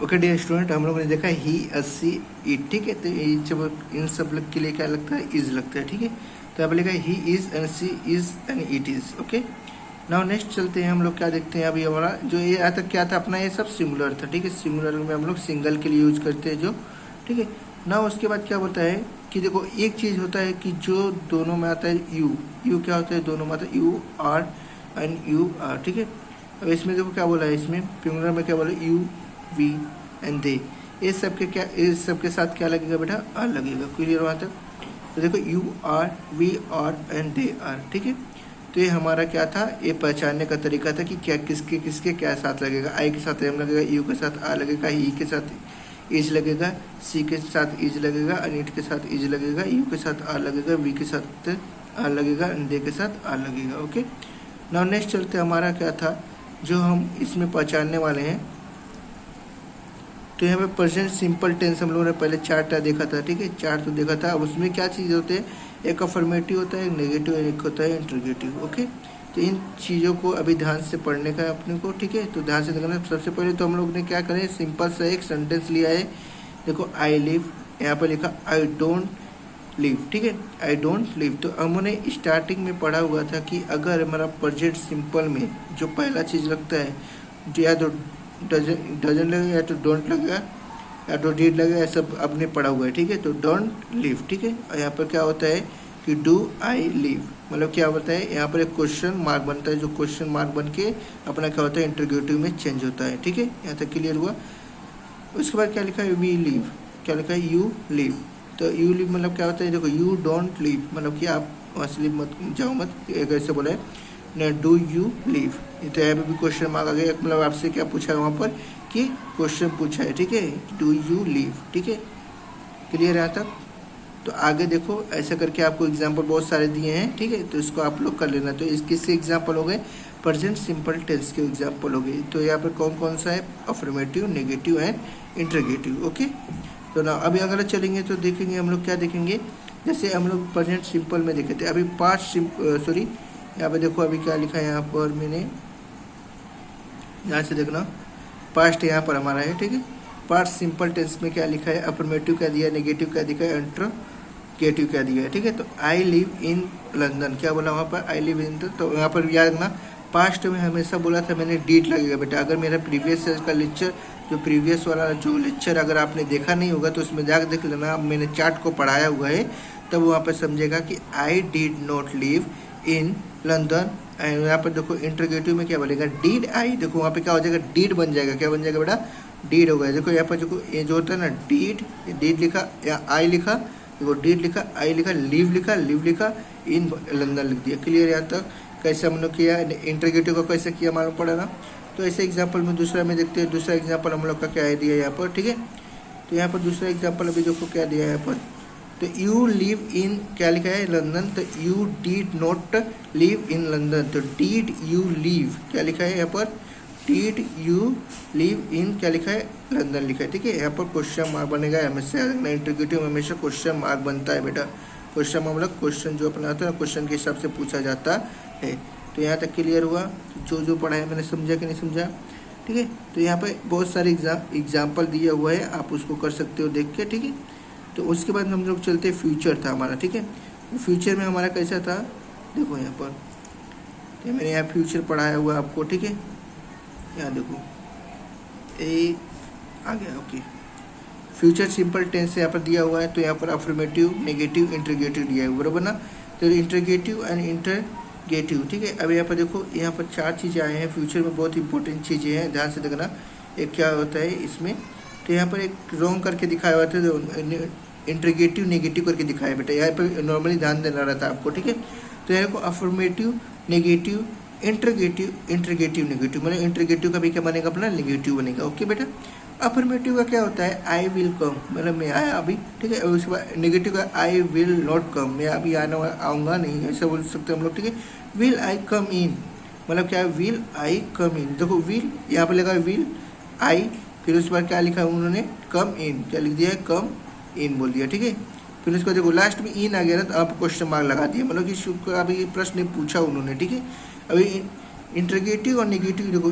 Okay dear student, हम लोगों ने देखा ही, अस्सी, ईट, ठीक है। तो ये जब इन सब लोग के लिए क्या लगता है, इज लगता है, ठीक है। तो यहाँ पर लिखा है he is and she is and it is. Okay, now next चलते हैं, हम लोग क्या देखते हैं अभी हमारा जो ये यहाँ तक क्या था अपना, ये सब सिंगुलर था, ठीक है। सिंगुलर में हम लोग सिंगल के लिए यूज करते हैं जो, ठीक है। ना उसके बाद क्या होता है कि देखो एक चीज़ होता है कि जो दोनों में आता है यू, यू क्या होता है दोनों में आता है you are and you are, ठीक है। अब इसमें देखो क्या बोला है, इसमें सिंगुलर में क्या बोला, यू वी एंड दे, इस सब के क्या, इस सब के साथ क्या लगेगा बेटा, आर लगेगा। क्लियर वहाँ तक? तो देखो you are, we are and they are, ठीक है। तो ये हमारा क्या था, ये पहचानने का तरीका था कि क्या किसके किसके क्या साथ लगेगा। आई के साथ एम लगेगा, यू के साथ आर लगेगा, ई के साथ इज लगेगा, सी के साथ इज लगेगा, अनिट के साथ इज लगेगा, यू के साथ आर लगेगा, वी के साथ आर लगेगा, एंड दे के साथ आर लगेगा। ओके, नाउ नेक्स्ट चलते हमारा क्या था जो हम इसमें पहचानने वाले हैं। तो यहाँ पे प्रेजेंट सिंपल टेंस हम लोगों ने पहले चार्ट देखा था, ठीक है। चार्ट तो देखा था। अब उसमें क्या चीज़ होते हैं, एक अफर्मेटिव होता है, एक नेगेटिव, एक होता है इंटरोगेटिव। ओके, तो इन चीज़ों को अभी ध्यान से पढ़ने का है अपने को, ठीक है। तो ध्यान से देखना। सबसे पहले तो हम लोग ने क्या करें, सिंपल सा एक सेंटेंस लिया है। देखो आई लिव, यहाँ पर लिखा आई डोंट लिव, ठीक है, आई डोंट लिव। तो हमने स्टार्टिंग में पढ़ा हुआ था कि अगर हमारा प्रेजेंट सिंपल में जो पहला चीज़ लगता है, जो या तो डजन लगेगा या तो डोंट लगेगा या तो डिड लगेगा, ऐसा आपने पढ़ा हुआ है, ठीक है। तो डोंट लिव, ठीक है। और यहाँ पर क्या होता है कि डू आई लिव, मतलब क्या होता है, यहाँ पर एक क्वेश्चन मार्क बनता है, जो क्वेश्चन मार्क बन के अपना क्या होता है इंटरोगेटिव में चेंज होता है, ठीक है। यहाँ तक क्लियर हुआ? उसके बाद क्या लिखा है, वी लिव, क्या लिखा है, यू लिव। तो यू लिव मतलब क्या होता है, देखो यू डोंट लिव मतलब कि आप वहाँ से लिव मत जाओ मत, एक ऐसे बोला है ना, डू यू लिव। तो यहाँ पे भी क्वेश्चन मार्क आ गया, मतलब आपसे क्या पूछा है वहाँ पर कि क्वेश्चन पूछा है, ठीक है, डू यू लिव, ठीक है। क्लियर यहाँ तक? तो आगे देखो ऐसा करके आपको एग्जाम्पल बहुत सारे दिए हैं, ठीक है। तो इसको आप लोग कर लेना। तो इसके एग्जाम्पल हो गए, प्रेजेंट सिंपल टेंस के एग्जाम्पल हो गए। तो यहाँ पर कौन कौन सा है, affirmative, negative and interrogative. Okay, तो ना अभी अगर चलेंगे तो देखेंगे हम लोग क्या देखेंगे, जैसे हम लोग प्रेजेंट सिंपल में देखे थे। अभी पास्ट सॉरी, यहाँ पे देखो अभी क्या लिखा है, यहाँ पर मैंने यहाँ से देखना, पास्ट यहाँ पर हमारा है, ठीक है। पास्ट सिंपल टेंस में क्या लिखा है, अफर्मेटिव क्या दिया है, नेगेटिव क्या दिखा है, इंटरोगेटिव क्या दिया है, ठीक है। तो आई लिव इन लंदन, क्या बोला वहाँ पर, आई लिव इन। तो यहाँ पर याद रखना, पास्ट में हमेशा बोला था मैंने डीड लगेगा बेटा। अगर मेरा प्रीवियस का लेक्चर, जो प्रीवियस वाला जो लेक्चर अगर आपने देखा नहीं होगा तो उसमें जाकर देख लेना, मैंने चार्ट को पढ़ाया हुआ है, तब वहाँ पर समझेगा कि I did not live in London. And यहाँ पर देखो इंटरोगेटिव में क्या बोलेगा, डीड आई, देखो वहाँ पे क्या हो जाएगा, डीड बन जाएगा, क्या बन जाएगा बेटा, डीड हो गया। देखो यहाँ पर देखो ये जो होता है ना, डीड, डीड लिखा या आई लिखा, देखो डीड लिखा, आई लिखा, लिव लिखा, लिव लिखा, इन लंदन लिख दिया। क्लियर यहाँ तक? कैसे हम लोग किया, इंटरोगेटिव का कैसे किया मालूम पड़ा ना। तो ऐसे एग्जाम्पल में दूसरा में देखते हैं, दूसरा एग्जाम्पल हम लोग का क्या है दिया यहाँ पर, ठीक है। तो यहाँ पर दूसरा एग्जाम्पल अभी देखो क्या दिया है यहाँ पर, तो यू लिव इन, क्या लिखा है, लंदन। तो you did not live in London, तो डिड यू लिव, क्या लिखा है यहाँ पर, डिड यू लिव इन, क्या लिखा है, लंदन लिखा है, ठीक है। यहाँ पर क्वेश्चन मार्क बनेगा, हमेशा इंटरोगेटिव में हमेशा क्वेश्चन मार्क बनता है बेटा। क्वेश्चन मतलब क्वेश्चन जो अपना आता है क्वेश्चन के हिसाब से पूछा जाता है। तो यहाँ तक क्लियर हुआ, जो जो पढ़ा है मैंने समझा कि नहीं समझा, ठीक है। तो यहाँ पर बहुत सारे एग्जाम्पल दिया हुआ है, आप उसको कर सकते हो देख के, ठीक है। तो उसके बाद हम लोग चलते, फ्यूचर था हमारा, ठीक है। फ्यूचर में हमारा कैसा था, देखो यहाँ पर, तो मैंने यहाँ फ्यूचर पढ़ाया हुआ आपको, ठीक है। यहाँ देखो ए आ गया, ओके। फ्यूचर सिंपल टेंस से यहाँ पर दिया हुआ है, तो यहाँ पर अफर्मेटिव, नेगेटिव, इंटरोगेटिव दिया है, बराबर ना। तो इंटरोगेटिव एंड इंटरगेटिव, ठीक है। अब यहाँ पर देखो, यहाँ पर चार चीज़ें आए हैं फ्यूचर में, बहुत इंपॉर्टेंट चीज़ें हैं, ध्यान से देखना। एक क्या होता है इसमें, तो यहाँ पर एक रॉन्ग करके दिखाया हुआ था, जो इंटरोगेटिव नेगेटिव करके दिखाया बेटा, यहाँ पर नॉर्मली ध्यान देना रहता है आपको, ठीक है। तो यहाँ को affirmative, negative, interrogative, interrogative negative, मतलब इंटरोगेटिव का भी क्या बनेगा अपना, नेगेटिव बनेगा। ओके बेटा। अफर्मेटिव का क्या होता है, आई विल कम, मतलब मैं आया अभी, ठीक है। उसके बाद नेगेटिव का आई विल नॉट कम, मैं अभी आऊँगा नहीं, ऐसा बोल सकते हैं हम लोग, ठीक है। विल आई कम इन, मतलब क्या है, विल आई कम इन। देखो विल यहाँ पर लगा विल आई, फिर उसके बाद क्या लिखा है उन्होंने, कम इन, क्या लिख दिया है, कम इन बोल दिया, ठीक है। फिर उसके बाद देखो लास्ट में इन आ गया ना, तो आप क्वेश्चन मार्क लगा दिया, मतलब कि अभी प्रश्न पूछा उन्होंने, ठीक है। अभी इंटरोगेटिव और नेगेटिव देखो